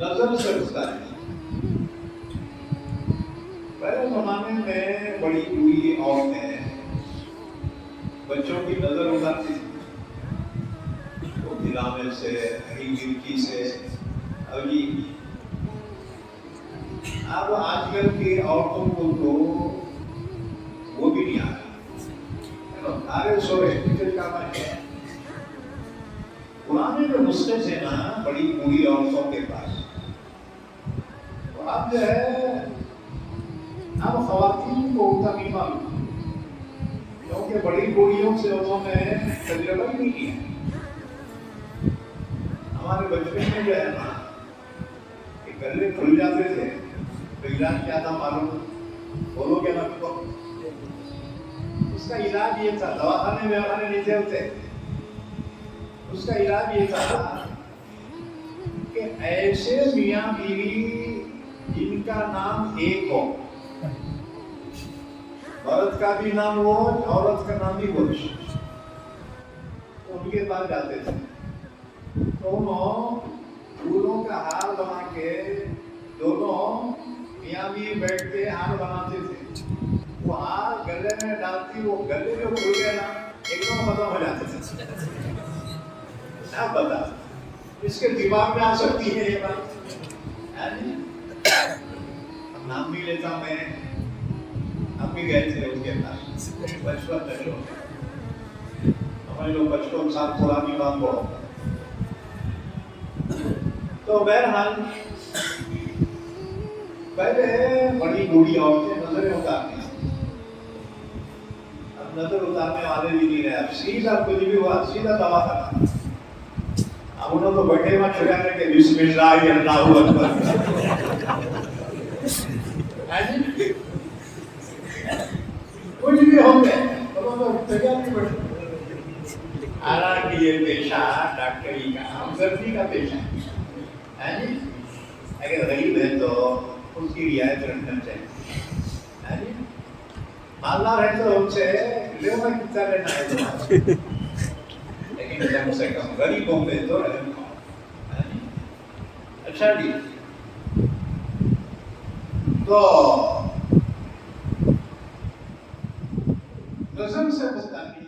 नजर से गुस्ताखी। पहले जमाने में बड़ी बुरी औरतें बच्चों की नजर उतारती थी, वो दिलाने से, हरी मिर्ची से। अभी अब आजकल की औरतों को तो वो भी नहीं आता। अरे सोरे काम है। पुराने जो नुस्खे थे ना बड़ी बूढ़ी औरतों के पास, तो अब जो है अब खवातीन को उतना नहीं मालूम, क्योंकि बड़ी बूढ़ियों से उन्होंने तजुर्बा ही नहीं किया। हमारे बचपन में जो है ना गले खुल जाते थे, तो इलाज क्या था मालूम? बोलो क्या ना, उसका इलाज ये था, दवाखाने में नहीं थे होते, उसका इलाज ये था कि ऐसे मियाँ बीवी जिनका नाम एक हो, मर्द का भी नाम हो, औरत का नाम भी हो, तो उनके पास जाते थे। तो फूलों का हार बना के दोनों मियाँ बीवी बैठ के हार बनाते थे। वो हार गले में डालती, वो गले जो खुल गए ना एकदम खत्म हो जाते थे। क्या पता इसके दिमाग में आ सकती है ये बात। नाम भी लेता मैं, हम भी गए थे उसके पास बचपन में, हमारे लोग बचपन साथ थोड़ा भी बात हो। तो बहरहाल पहले बड़ी बूढ़ी औरतें नजरें उतारती, अब नजर उतारने वाले भी नहीं रहे। अब सीधा कुछ भी हुआ सीधा दवा करना। अब उन्होंने तो बैठे वहां चुरा करके बिस्मिल्लाह अल्लाहु अकबर, कुछ भी हो गए तो तैयार नहीं बैठे। हालांकि ये पेशा डॉक्टरी का, हमदर्दी का पेशा है जी। अगर गरीब है तो उसकी रियायत रखना चाहिए, मालदार है तो उनसे लेना कितना लेना है तो, लेकिन कम से कम गरीबों पे तो रहम खाओ। अच्छा जी, तो नजर से गुस्ताखी